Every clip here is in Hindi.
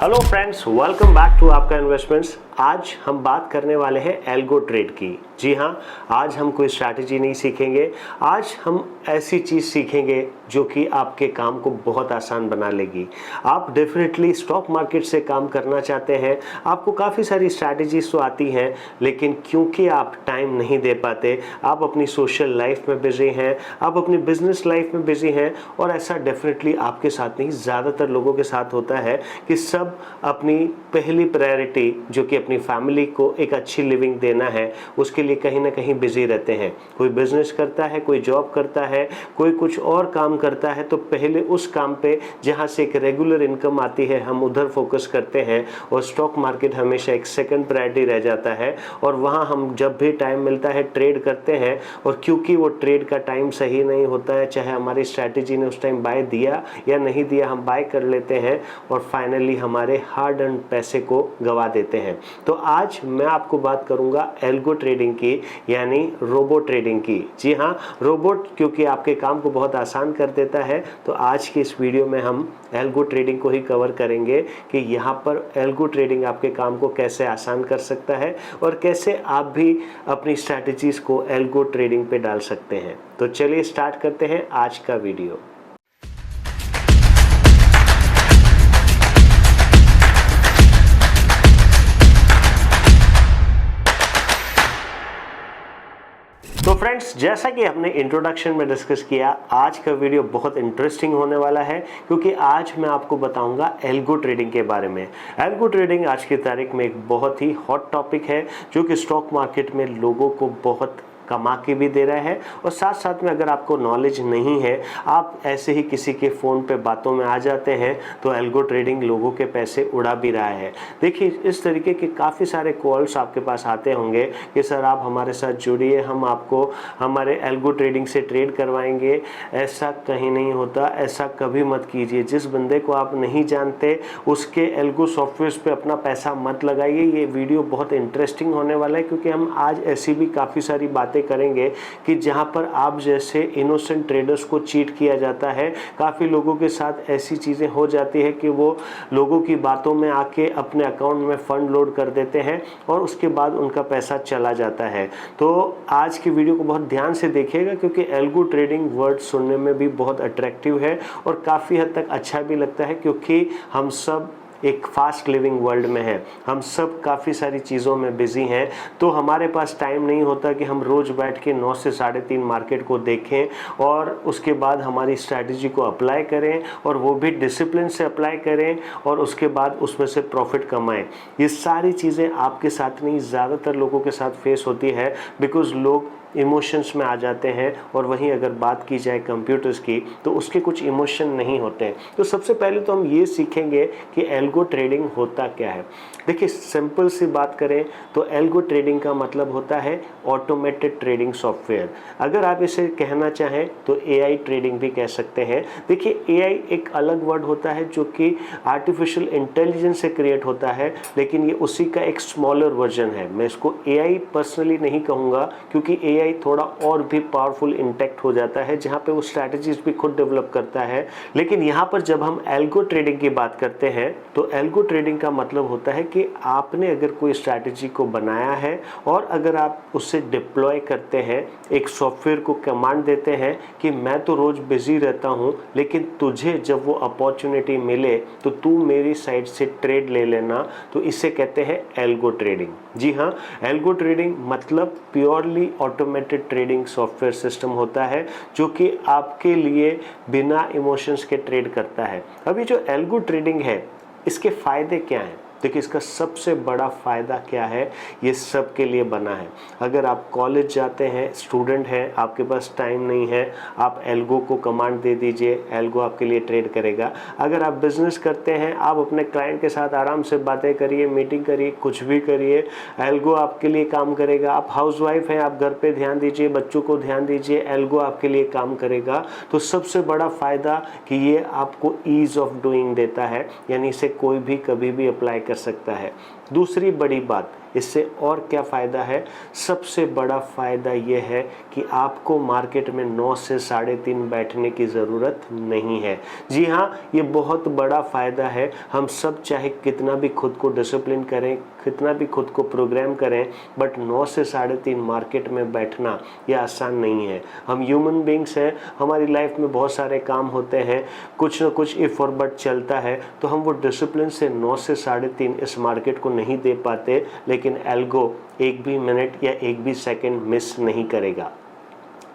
Hello friends, welcome back to आपका इन्वेस्टमेंट्स। आज हम बात करने वाले हैं एल्गो ट्रेड की। जी हाँ, आज हम कोई स्ट्रैटेजी नहीं सीखेंगे। आज हम ऐसी चीज़ सीखेंगे जो कि आपके काम को बहुत आसान बना लेगी। आप डेफिनेटली स्टॉक मार्केट से काम करना चाहते हैं, आपको काफ़ी सारी स्ट्रैटेजीज तो आती हैं, लेकिन क्योंकि आप टाइम नहीं दे पाते, आप अपनी सोशल लाइफ में बिजी हैं, आप अपनी बिजनेस लाइफ में बिजी हैं, और ऐसा डेफिनेटली आपके साथ नहीं, ज़्यादातर लोगों के साथ होता है कि सब अपनी पहली प्रायोरिटी जो कि अपनी फैमिली को एक अच्छी लिविंग देना है, उसके लिए कहीं ना कहीं बिजी रहते हैं। कोई बिजनेस करता है, कोई जॉब करता है, कोई कुछ और काम करता है, तो पहले उस काम पे जहाँ से एक रेगुलर इनकम आती है हम उधर फोकस करते हैं, और स्टॉक मार्केट हमेशा एक सेकंड प्रायोरिटी रह जाता है। और वहाँ हम जब भी टाइम मिलता है ट्रेड करते हैं, और क्योंकि वो ट्रेड का टाइम सही नहीं होता है, चाहे हमारी स्ट्रैटेजी ने उस टाइम बाय दिया या नहीं दिया, हम बाय कर लेते हैं और फाइनली हमारे हार्ड अर्न पैसे को गवा देते हैं। तो आज मैं आपको बात करूंगा एल्गो ट्रेडिंग की, यानी रोबो ट्रेडिंग की। जी हाँ, रोबोट क्योंकि आपके काम को बहुत आसान कर देता है, तो आज की इस वीडियो में हम एल्गो ट्रेडिंग को ही कवर करेंगे कि यहाँ पर एल्गो ट्रेडिंग आपके काम को कैसे आसान कर सकता है और कैसे आप भी अपनी स्ट्रैटेजीज को एल्गो ट्रेडिंग पे डाल सकते हैं। तो चलिए स्टार्ट करते हैं आज का वीडियो। तो फ्रेंड्स, जैसा कि हमने इंट्रोडक्शन में डिस्कस किया, आज का वीडियो बहुत इंटरेस्टिंग होने वाला है, क्योंकि आज मैं आपको बताऊंगा एल्गो ट्रेडिंग के बारे में। एल्गो ट्रेडिंग आज की तारीख में एक बहुत ही हॉट टॉपिक है, जो कि स्टॉक मार्केट में लोगों को बहुत कमा के भी दे रहा है, और साथ साथ में अगर आपको नॉलेज नहीं है, आप ऐसे ही किसी के फ़ोन पे बातों में आ जाते हैं, तो एल्गो ट्रेडिंग लोगों के पैसे उड़ा भी रहा है। देखिए, इस तरीके के काफ़ी सारे कॉल्स आपके पास आते होंगे कि सर आप हमारे साथ जुड़िए, हम आपको हमारे एल्गो ट्रेडिंग से ट्रेड करवाएंगे। ऐसा कहीं नहीं होता, ऐसा कभी मत कीजिए। जिस बंदे को आप नहीं जानते उसके एल्गो सॉफ्टवेयर पे अपना पैसा मत लगाइए। ये वीडियो बहुत इंटरेस्टिंग होने वाला है, क्योंकि हम आज ऐसी भी काफ़ी सारी बातें करेंगे कि जहां पर आप जैसे इनोसेंट ट्रेडर्स को चीट किया जाता है। काफ़ी लोगों के साथ ऐसी चीज़ें हो जाती है कि वो लोगों की बातों में आके अपने अकाउंट में फंड लोड कर देते हैं, और उसके बाद उनका पैसा चला जाता है। तो आज की वीडियो को बहुत ध्यान से देखिएगा, क्योंकि एल्गो ट्रेडिंग वर्ड सुनने में भी बहुत अट्रैक्टिव है और काफ़ी हद तक अच्छा भी लगता है, क्योंकि हम सब एक फास्ट लिविंग वर्ल्ड में है, हम सब काफ़ी सारी चीज़ों में बिजी हैं, तो हमारे पास टाइम नहीं होता कि हम रोज़ बैठ के 9 से 3:30 मार्केट को देखें और उसके बाद हमारी स्ट्रैटेजी को अप्लाई करें, और वो भी डिसिप्लिन से अप्लाई करें, और उसके बाद उसमें से प्रॉफिट कमाएं। ये सारी चीज़ें आपके साथ नहीं, ज़्यादातर लोगों के साथ फेस होती है, बिकॉज लोग इमोशंस में आ जाते हैं, और वहीं अगर बात की जाए कंप्यूटर्स की, तो उसके कुछ इमोशन नहीं होते हैं। तो सबसे पहले तो हम ये सीखेंगे कि एल्गो ट्रेडिंग होता क्या है। देखिए, सिंपल सी बात करें तो एल्गो ट्रेडिंग का मतलब होता है ऑटोमेटेड ट्रेडिंग सॉफ्टवेयर। अगर आप इसे कहना चाहें तो एआई ट्रेडिंग भी कह सकते हैं। देखिए, एआई एक अलग वर्ड होता है जो कि आर्टिफिशियल इंटेलिजेंस से क्रिएट होता है, लेकिन ये उसी का एक स्मॉलर वर्जन है। मैं इसको एआई पर्सनली नहीं कहूँगा, क्योंकि एआई थोड़ा और भी पावरफुल इंटेक्ट हो जाता है, जहां पे वो स्ट्रैटेजीज भी खुद डेवलप करता है। लेकिन यहां पर जब हम एल्गो ट्रेडिंग की बात करते हैं, तो एल्गो ट्रेडिंग का मतलब होता है कि आपने अगर कोई स्ट्रैटेजी को बनाया है, और अगर आप उससे डिप्लॉय करते हैं, एक सॉफ्टवेयर को कमांड देते हैं कि मैं तो रोज बिजी रहता हूं, लेकिन तुझे जब वो अपॉर्चुनिटी मिले तो तू मेरी साइड से ट्रेड ले लेना, तो इसे कहते हैं एल्गो ट्रेडिंग। जी हाँ, एल्गो ट्रेडिंग मतलब purely automated trading software system होता है, जो कि आपके लिए बिना इमोशंस के ट्रेड करता है। अभी जो एल्गो ट्रेडिंग है, इसके फायदे क्या हैं? देखिए, इसका सबसे बड़ा फ़ायदा क्या है, ये सब के लिए बना है। अगर आप कॉलेज जाते हैं, स्टूडेंट हैं, आपके पास टाइम नहीं है, आप एल्गो को कमांड दे दीजिए, एल्गो आपके लिए ट्रेड करेगा। अगर आप बिजनेस करते हैं, आप अपने क्लाइंट के साथ आराम से बातें करिए, मीटिंग करिए, कुछ भी करिए, एल्गो आपके लिए काम करेगा। आप हाउसवाइफ हैं, आप घर पे ध्यान दीजिए, बच्चों को ध्यान दीजिए, एल्गो आपके लिए काम करेगा। तो सबसे बड़ा फ़ायदा कि ये आपको ईज़ ऑफ डूइंग देता है, यानी इसे कोई भी कभी भी अप्लाई कर सकता है। दूसरी बड़ी बात, इससे और क्या फ़ायदा है? सबसे बड़ा फ़ायदा ये है कि आपको मार्केट में 9 से 3:30 बैठने की ज़रूरत नहीं है। जी हाँ, ये बहुत बड़ा फ़ायदा है। हम सब चाहे कितना भी खुद को डिसिप्लिन करें, कितना भी खुद को प्रोग्राम करें, बट 9 से 3:30 मार्केट में बैठना ये आसान नहीं है। हम ह्यूमन बींग्स हैं, हमारी लाइफ में बहुत सारे काम होते हैं, कुछ ना कुछ इफ़ और बट चलता है, तो हम वो डिसिप्लिन से 9 से 3:30 इस मार्केट को नहीं दे पाते, लेकिन एल्गो एक भी मिनट या एक भी सेकंड मिस नहीं करेगा।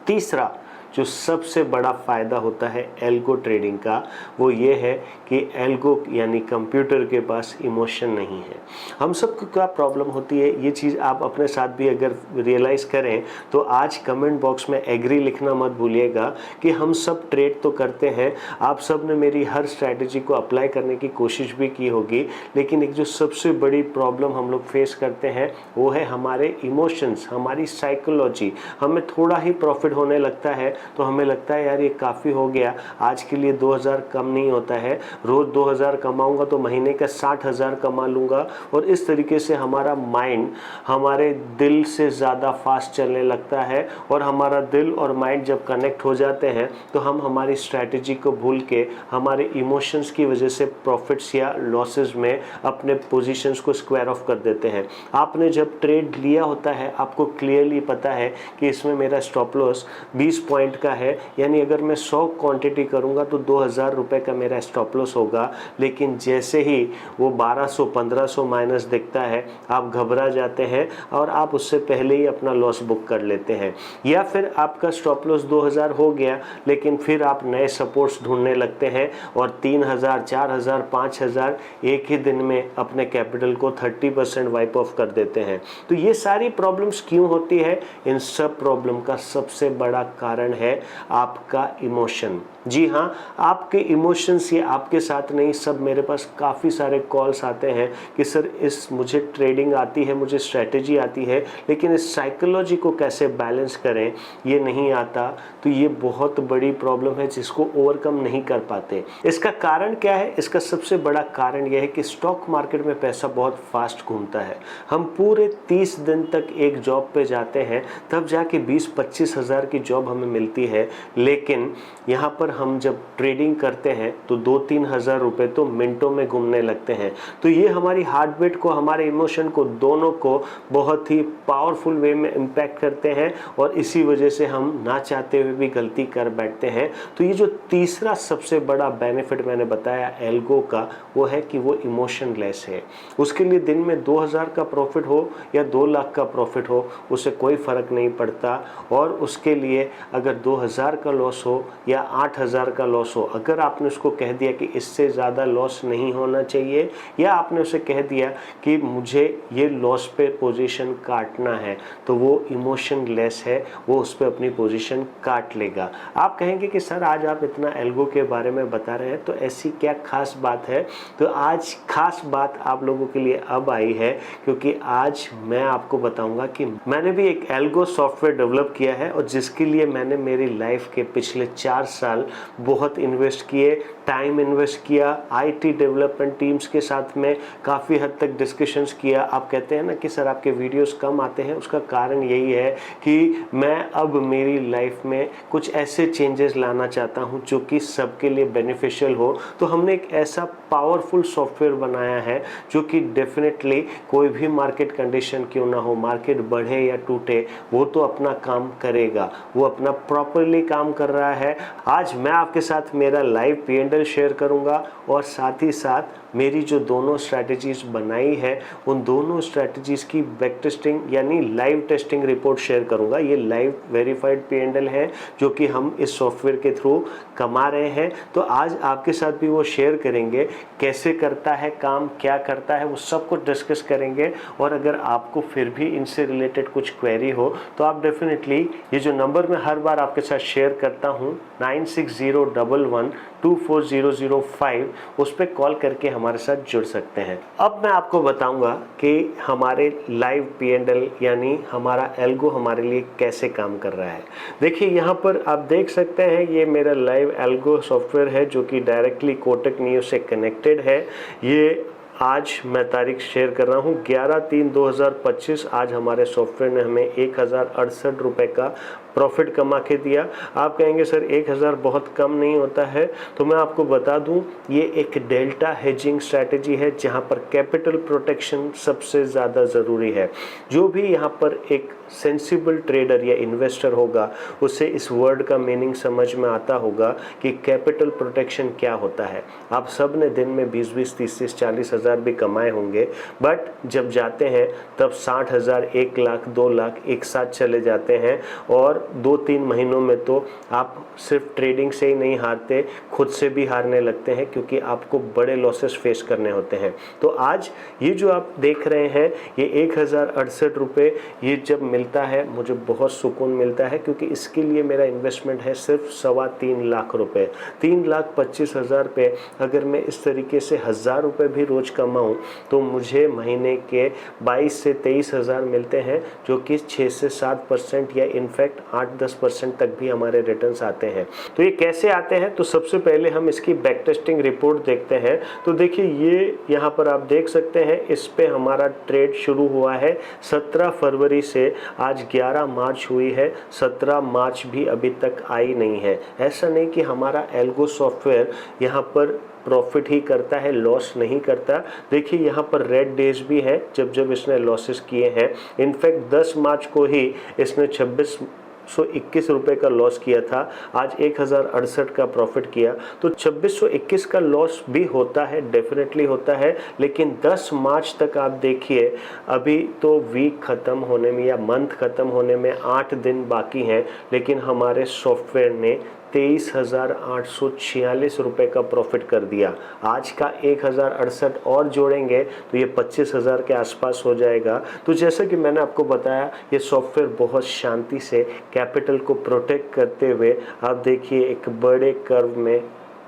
तीसरा जो सबसे बड़ा फ़ायदा होता है एल्गो ट्रेडिंग का, वो ये है कि एल्गो यानी कंप्यूटर के पास इमोशन नहीं है। हम सबको क्या प्रॉब्लम होती है, ये चीज़ आप अपने साथ भी अगर रियलाइज़ करें तो आज कमेंट बॉक्स में एग्री लिखना मत भूलिएगा कि हम सब ट्रेड तो करते हैं, आप सब ने मेरी हर स्ट्रैटेजी को अप्लाई करने की कोशिश भी की होगी, लेकिन एक जो सबसे बड़ी प्रॉब्लम हम लोग फेस करते हैं वो है हमारे इमोशंस, हमारी साइकोलॉजी। हमें थोड़ा ही प्रॉफिट होने लगता है तो हमें लगता है यार ये काफ़ी हो गया, आज के लिए 2000 कम नहीं होता है, रोज़ 2000 कमाऊंगा तो महीने का 60,000 कमा लूँगा, और इस तरीके से हमारा माइंड हमारे दिल से ज़्यादा फास्ट चलने लगता है, और हमारा दिल और माइंड जब कनेक्ट हो जाते हैं तो हम हमारी स्ट्रैटेजी को भूल के हमारे इमोशंस की वजह से प्रॉफिट्स या लॉसेस में अपने पोजीशंस को स्क्वायर ऑफ कर देते हैं। आपने जब ट्रेड लिया होता है आपको क्लियरली पता है कि इसमें मेरा स्टॉप लॉस 20 पॉइंट का है, यानी अगर मैं 100 क्वांटिटी करूंगा तो 2000 रुपए का मेरा स्टॉप लॉस होगा, लेकिन जैसे ही वो 1200-1500 माइनस दिखता है आप घबरा जाते हैं और आप उससे पहले ही अपना लॉस बुक कर लेते हैं। या फिर आपका स्टॉप लॉस 2000 हो गया, लेकिन फिर आप नए सपोर्ट्स ढूंढने लगते हैं और 3000, 4000, 5000 एक ही दिन में अपने कैपिटल को 30% वाइप ऑफ कर देते हैं। तो ये सारी प्रॉब्लम्स क्यों होती है? इन सब प्रॉब्लम का सबसे बड़ा कारण है आपका इमोशन। जी हाँ, आपके इमोशंस ये आपके साथ नहीं, सब मेरे पास काफ़ी सारे कॉल्स आते हैं कि सर मुझे ट्रेडिंग आती है, मुझे स्ट्रैटेजी आती है, लेकिन इस साइकोलॉजी को कैसे बैलेंस करें ये नहीं आता। तो ये बहुत बड़ी प्रॉब्लम है जिसको ओवरकम नहीं कर पाते। इसका कारण क्या है? इसका सबसे बड़ा कारण यह है कि स्टॉक मार्केट में पैसा बहुत फास्ट घूमता है। हम पूरे 30 दिन तक एक जॉब पे जाते हैं, तब जाके 20-25 हज़ार की जॉब हमें मिलती है, लेकिन यहाँ पर हम जब ट्रेडिंग करते हैं तो 2-3 हज़ार रुपए तो मिनटों में घूमने लगते हैं। तो ये हमारी हार्ट बीट को, हमारे इमोशन को, दोनों को बहुत ही पावरफुल वे में इम्पैक्ट करते हैं, और इसी वजह से हम ना चाहते हुए भी गलती कर बैठते हैं। तो ये जो तीसरा सबसे बड़ा बेनिफिट मैंने बताया एल्गो का, वो है कि वो इमोशन लेस है। उसके लिए दिन में 2000 का प्रॉफिट हो या 2 लाख का प्रॉफिट हो, उससे कोई फ़र्क नहीं पड़ता। और उसके लिए अगर 2000 का लॉस हो या 8000 का लॉस हो, अगर आपने उसको कह दिया कि इससे ज़्यादा लॉस नहीं होना चाहिए, या आपने उसे कह दिया कि मुझे ये लॉस पे पोजीशन काटना है, तो वो इमोशन लेस है, वो उस पर अपनी पोजीशन काट लेगा। आप कहेंगे कि सर आज आप इतना एल्गो के बारे में बता रहे हैं तो ऐसी क्या खास बात है? तो आज खास बात आप लोगों के लिए अब आई है, क्योंकि आज मैं आपको बताऊंगा कि मैंने भी एक एल्गो सॉफ्टवेयर डेवलप किया है, और जिसके लिए मैंने मेरी लाइफ के पिछले 4 साल बहुत इन्वेस्ट किए, टाइम इन्वेस्ट किया, आईटी डेवलपमेंट टीम्स के साथ में काफ़ी हद तक डिस्कशंस किया। आप कहते हैं ना कि सर आपके वीडियोस कम आते हैं, उसका कारण यही है कि मैं अब मेरी लाइफ में कुछ ऐसे चेंजेस लाना चाहता हूं जो कि सबके लिए बेनिफिशियल हो। तो हमने एक ऐसा पावरफुल सॉफ्टवेयर बनाया है जो कि डेफिनेटली कोई भी मार्केट कंडीशन क्यों ना हो, मार्केट बढ़े या टूटे, वो तो अपना काम करेगा, वो अपना प्रॉपरली काम कर रहा है। आज मैं आपके साथ मेरा लाइव P&L शेयर करूंगा, और साथ ही साथ मेरी जो दोनों स्ट्रैटेजीज बनाई है उन दोनों स्ट्रैटेजीज की बैक टेस्टिंग यानी लाइव टेस्टिंग रिपोर्ट शेयर करूंगा। ये लाइव वेरीफाइड P&L है जो कि हम इस सॉफ्टवेयर के थ्रू कमा रहे हैं। तो आज आपके साथ भी वो शेयर करेंगे, कैसे करता है काम, क्या करता है, वो सब कुछ डिस्कस करेंगे। और अगर आपको फिर भी इनसे रिलेटेड कुछ क्वेरी हो तो आप डेफिनेटली ये जो नंबर मैं हर बार आपके साथ शेयर करता हूँ 9601124005, उस पर कॉल करके हमारे साथ जुड़ सकते हैं। अब मैं आपको बताऊंगा कि हमारे लाइव P&L यानी हमारा एल्गो हमारे लिए कैसे काम कर रहा है। देखिए यहाँ पर आप देख सकते हैं, ये मेरा लाइव एल्गो सॉफ्टवेयर है जो कि डायरेक्टली कोटक नियो से कनेक्टेड है। ये आज मैं तारीख शेयर कर रहा हूँ 11/3/2025। आज हमारे सॉफ्टवेयर ने हमें 1068 रुपये का प्रॉफिट कमा के दिया। आप कहेंगे सर 1000 बहुत कम नहीं होता है? तो मैं आपको बता दूं, ये एक डेल्टा हेजिंग स्ट्रैटेजी है जहां पर कैपिटल प्रोटेक्शन सबसे ज़्यादा ज़रूरी है। जो भी यहां पर एक सेंसिबल ट्रेडर या इन्वेस्टर होगा उसे इस वर्ड का मीनिंग समझ में आता होगा कि कैपिटल प्रोटेक्शन क्या होता है। आप सब ने दिन में 20-20, 30-30, 40 हज़ार भी कमाए होंगे, बट जब जाते हैं तब 60,000, 1 लाख, 2 लाख एक साथ चले जाते हैं और 2-3 महीनों में तो आप सिर्फ ट्रेडिंग से ही नहीं हारते, खुद से भी हारने लगते हैं, क्योंकि आपको बड़े लॉसेस फेस करने होते हैं। तो आज ये जो आप देख रहे हैं ये 1068 रुपये, ये जब मिलता है मुझे बहुत सुकून मिलता है, क्योंकि इसके लिए मेरा इन्वेस्टमेंट है सिर्फ 3.25 लाख रुपये। 3,25,000 पे अगर मैं इस तरीके से 1000 रुपये भी रोज़ कमाऊँ तो मुझे महीने के 22 से 23 हज़ार मिलते हैं, जो कि 6 से 7% या इनफैक्ट 8-10% तक भी हमारे रिटर्न्स आते हैं। तो ये कैसे आते हैं? तो सबसे पहले हम इसकी बैक टेस्टिंग रिपोर्ट देखते हैं। तो देखिए ये यहाँ पर आप देख सकते हैं, इस पे हमारा ट्रेड शुरू हुआ है 17 फरवरी से, आज 11 मार्च हुई है, 17 मार्च भी अभी तक आई नहीं है। ऐसा नहीं कि हमारा एल्गो सॉफ्टवेयर यहाँ पर प्रॉफिट ही करता है, लॉस नहीं करता। देखिए यहाँ पर रेड डेज भी है जब जब इसने लॉसेस किए हैं। इनफैक्ट 10 मार्च को ही इसने 2621 रुपये का लॉस किया था, आज 1068 का प्रॉफिट किया। तो 2621 का लॉस भी होता है, डेफिनेटली होता है, लेकिन 10 मार्च तक आप देखिए, अभी तो वीक ख़त्म होने में या मंथ ख़त्म होने में 8 दिन बाकी हैं, लेकिन हमारे सॉफ्टवेयर ने 23,846 रुपये का प्रॉफिट कर दिया। आज का 1068 और जोड़ेंगे तो ये 25,000 के आसपास हो जाएगा। तो जैसा कि मैंने आपको बताया, ये सॉफ्टवेयर बहुत शांति से कैपिटल को प्रोटेक्ट करते हुए आप देखिए एक बड़े कर्व में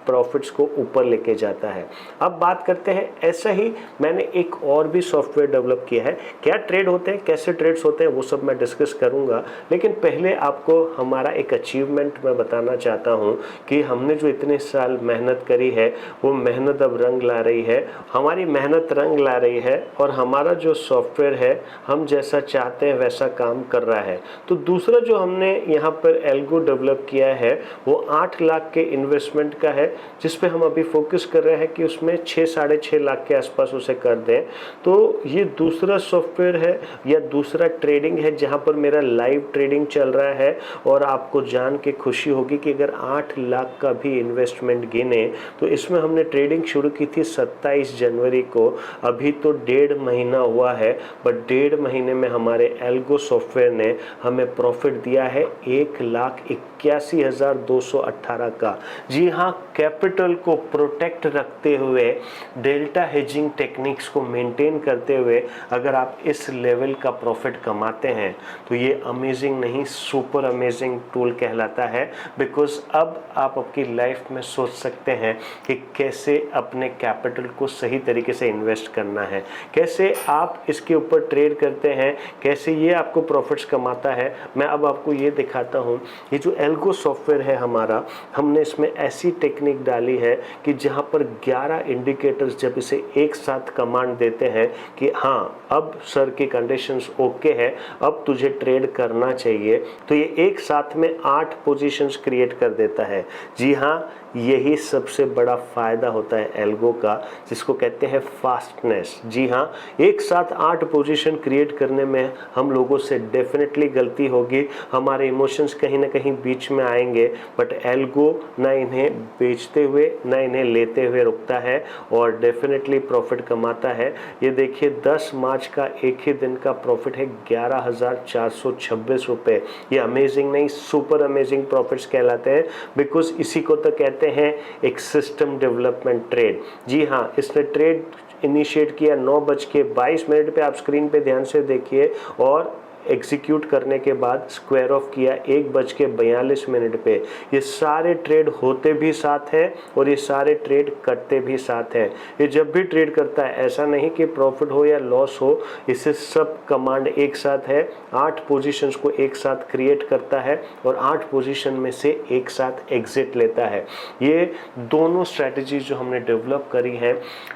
प्रॉफिट्स को ऊपर लेके जाता है। अब बात करते हैं, ऐसा ही मैंने एक और भी सॉफ्टवेयर डेवलप किया है। क्या ट्रेड होते हैं, कैसे ट्रेड्स होते हैं, वो सब मैं डिस्कस करूंगा, लेकिन पहले आपको हमारा एक अचीवमेंट मैं बताना चाहता हूं कि हमने जो इतने साल मेहनत करी है वो मेहनत अब रंग ला रही है। हमारी मेहनत रंग ला रही है और हमारा जो सॉफ्टवेयर है हम जैसा चाहते हैं वैसा काम कर रहा है। तो दूसरा जो हमने यहाँ पर एल्गो डेवलप किया है वो 8 लाख के इन्वेस्टमेंट का है, जिस पे हम अभी फोकस कर रहे हैं कि उसमें 6-6.5 लाख के आसपास उसे कर दें। तो ये दूसरा सॉफ्टवेयर है या दूसरा ट्रेडिंग है जहां पर मेरा लाइव ट्रेडिंग चल रहा है, और आपको जान के खुशी होगी कि अगर 8 लाख का भी इन्वेस्टमेंट गिने तो इसमें हमने ट्रेडिंग शुरू की थी 27 जनवरी को। अभी तो 1.5 महीना हुआ है, बट 1.5 महीने में हमारे एल्गो सॉफ्टवेयर ने हमें प्रॉफिट दिया है 1,81,218 का। जी हाँ, कैपिटल को प्रोटेक्ट रखते हुए, डेल्टा हेजिंग टेक्निक्स को मेंटेन करते हुए अगर आप इस लेवल का प्रॉफिट कमाते हैं तो ये अमेजिंग नहीं, सुपर अमेजिंग टूल कहलाता है। बिकॉज अब आप आपकी लाइफ में सोच सकते हैं कि कैसे अपने कैपिटल को सही तरीके से इन्वेस्ट करना है, कैसे आप इसके ऊपर ट्रेड करते हैं, कैसे ये आपको प्रॉफिट्स कमाता है। मैं अब आपको ये दिखाता हूँ। ये जो एल्गो सॉफ्टवेयर है हमारा, हमने इसमें ऐसी टेक्निक डाली है कि जहां पर 11 इंडिकेटर्स जब इसे एक साथ कमांड देते हैं कि हाँ अब सर की कंडीशंस ओके है, अब तुझे ट्रेड करना चाहिए, तो ये एक साथ में 8 पोजीशंस क्रिएट कर देता है। जी हाँ, यही सबसे बड़ा फायदा होता है एल्गो का, जिसको कहते हैं फास्टनेस। जी हाँ, एक साथ 8 पोजीशन क्रिएट करने में हम लोगों से डेफिनेटली गलती होगी, हमारे इमोशंस कहीं ना कहीं बीच में आएंगे, बट एल्गो ना इन्हें बेचते हुए ना इन्हें लेते हुए रुकता है और डेफिनेटली प्रॉफिट कमाता है। ये देखिए 10 मार्च का एक ही दिन का प्रॉफिट है 11,426 रुपये। ये अमेजिंग नहीं, सुपर अमेजिंग प्रॉफिट्स कहलाते हैं, बिकॉज इसी को तो कहते हैं एक सिस्टम डेवलपमेंट ट्रेड। जी हाँ, इसने ट्रेड इनिशिएट किया 9:22 पे, आप स्क्रीन पे ध्यान से देखिए, और एग्जीक्यूट करने के बाद स्क्वायर ऑफ किया 1:42 पे, ये सारे ट्रेड होते भी साथ हैं और ये सारे ट्रेड कटते भी साथ हैं। ये जब भी ट्रेड करता है, ऐसा नहीं कि प्रॉफिट हो या लॉस हो, इसे सब कमांड एक साथ है। 8 पोजीशंस को एक साथ क्रिएट करता है और 8 पोजीशन में से एक साथ एग्जिट लेता है। ये दोनों स्ट्रैटेजी जो हमने डेवलप करी है,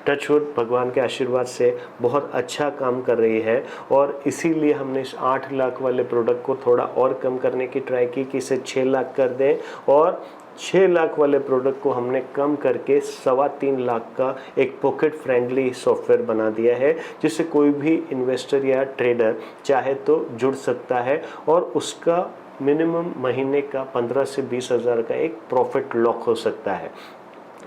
टचवुड भगवान के आशीर्वाद से बहुत अच्छा काम कर रही है। और इसीलिए हमने इस 8 लाख वाले प्रोडक्ट को थोड़ा और कम करने की ट्राई की कि इसे 6 लाख कर दें, और 6 लाख वाले प्रोडक्ट को हमने कम करके 3.25 लाख का एक पॉकेट फ्रेंडली सॉफ्टवेयर बना दिया है, जिससे कोई भी इन्वेस्टर या ट्रेडर चाहे तो जुड़ सकता है और उसका मिनिमम महीने का 15 से 20 हज़ार का एक प्रॉफिट लॉक हो सकता है।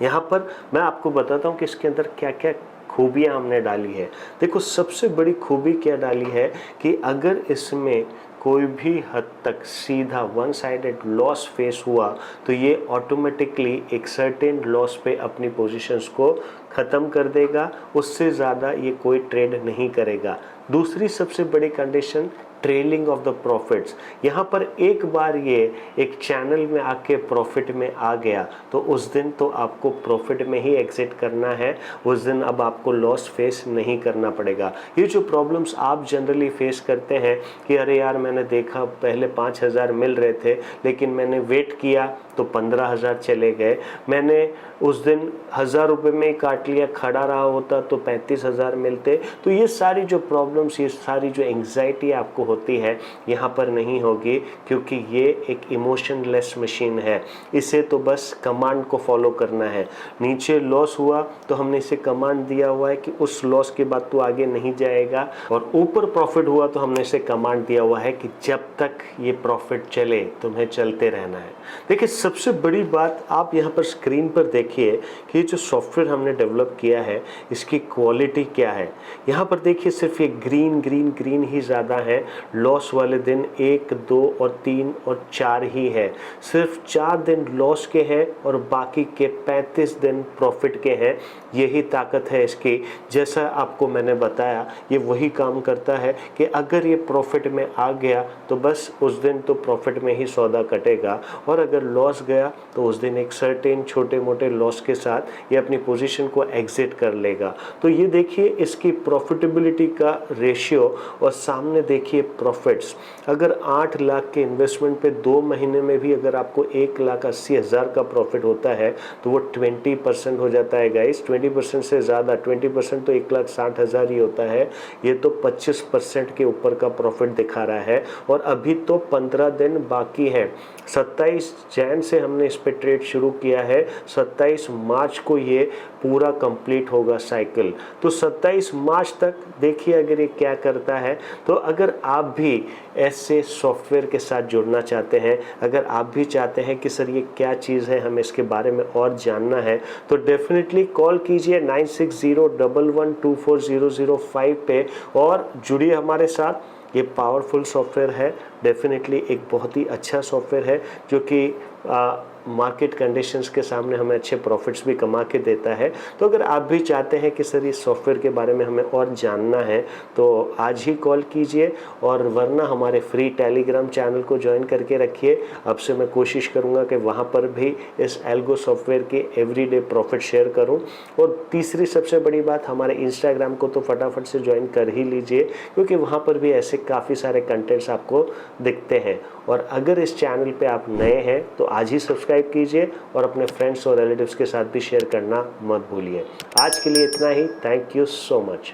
यहाँ पर मैं आपको बताता हूँ कि इसके अंदर क्या क्या खूबियाँ हमने डाली है। देखो, सबसे बड़ी खूबी क्या डाली है कि अगर इसमें कोई भी हद तक सीधा वन साइडेड लॉस फेस हुआ तो ये ऑटोमेटिकली एक सर्टेन लॉस पे अपनी पोजीशंस को ख़त्म कर देगा, उससे ज़्यादा ये कोई ट्रेड नहीं करेगा। दूसरी सबसे बड़ी condition, trailing of the profits. यहाँ पर एक बार ये एक चैनल में आके प्रॉफिट में आ गया तो उस दिन तो आपको प्रॉफिट में ही एग्जिट करना है, उस दिन अब आपको लॉस फेस नहीं करना पड़ेगा। ये जो प्रॉब्लम्स आप जनरली फेस करते हैं कि अरे यार, मैंने देखा पहले 5,000 मिल रहे थे लेकिन मैंने वेट किया तो 15,000 चले गए, मैंने उस दिन 1,000 रुपये में ही काट लिया, खड़ा रहा होता तो 35,000 मिलते। तो ये सारी जो प्रॉब्लम्स, ये सारी जो एंग्जाइटी आपको होती है, यहाँ पर नहीं होगी, क्योंकि ये एक इमोशनलेस मशीन है। इसे तो बस कमांड को फॉलो करना है। नीचे लॉस हुआ तो हमने इसे कमांड दिया हुआ है कि उस लॉस के बाद तो आगे नहीं जाएगा, और ऊपर प्रॉफिट हुआ तो हमने इसे कमांड दिया हुआ है कि जब तक ये प्रॉफिट चले तुम्हें चलते रहना है। देखिए, सबसे बड़ी बात आप यहाँ पर स्क्रीन पर देखिए कि जो सॉफ्टवेयर हमने डेवलप किया है इसकी क्वालिटी क्या है। यहाँ पर देखिए, सिर्फ ये ग्रीन ग्रीन ग्रीन ही ज़्यादा है। लॉस वाले दिन 1, 2 और 3 और 4 ही है। सिर्फ 4 दिन लॉस के हैं और बाकी के 35 दिन प्रॉफिट के हैं। यही ताकत है इसकी। जैसा आपको मैंने बताया, ये वही काम करता है कि अगर ये प्रॉफिट में आ गया तो बस उस दिन तो प्रॉफिट में ही सौदा कटेगा, और अगर लॉस गया तो उस दिन एक सर्टेन छोटे मोटे लॉस के साथ ये अपनी पोजीशन को एग्जिट कर लेगा। तो ये देखिए इसकी प्रॉफिटेबिलिटी का रेशियो, और सामने देखिए प्रॉफिट्स। अगर 8 लाख के इन्वेस्टमेंट पे 2 महीने में भी अगर आपको 1,80,000 का प्रॉफिट होता है तो वो 20% हो जाता है गाइस। 20% से ज़्यादा, 20% तो 1,60,000 ही होता है। ये तो 25% के ऊपर का प्रॉफिट दिखा रहा है, और अभी तो 15 दिन बाकी है। 27 जैन से हमने इस पे ट्रेड शुरू किया है, 27 मार्च को ये पूरा कंप्लीट होगा साइकिल। तो 27 मार्च तक देखिए अगर ये क्या करता है। तो अगर आप भी ऐसे सॉफ्टवेयर के साथ जुड़ना चाहते हैं, अगर आप भी चाहते हैं कि सर ये क्या चीज़ है, हमें इसके बारे में और जानना है, तो डेफिनेटली कॉल कीजिए 9601124005 पे और जुड़िए हमारे साथ। ये पावरफुल सॉफ्टवेयर है, डेफिनेटली एक बहुत ही अच्छा सॉफ्टवेयर है जो कि मार्केट कंडीशंस के सामने हमें अच्छे प्रॉफिट्स भी कमा के देता है। तो अगर आप भी चाहते हैं कि सर इस सॉफ्टवेयर के बारे में हमें और जानना है तो आज ही कॉल कीजिए, और वरना हमारे फ्री टेलीग्राम चैनल को ज्वाइन करके रखिए। अब से मैं कोशिश करूंगा कि वहां पर भी इस एल्गो सॉफ्टवेयर के एवरीडे प्रॉफिट शेयर करूं। और तीसरी सबसे बड़ी बात, हमारे इंस्टाग्राम को तो फटाफट से ज्वाइन कर ही लीजिए, क्योंकि वहाँ पर भी ऐसे काफ़ी सारे कंटेंट्स आपको दिखते हैं। और अगर इस चैनल पे आप नए हैं तो आज ही सब्सक्राइब कीजिए और अपने फ्रेंड्स और रिलेटिव्स के साथ भी शेयर करना मत भूलिए। आज के लिए इतना ही। Thank you so much.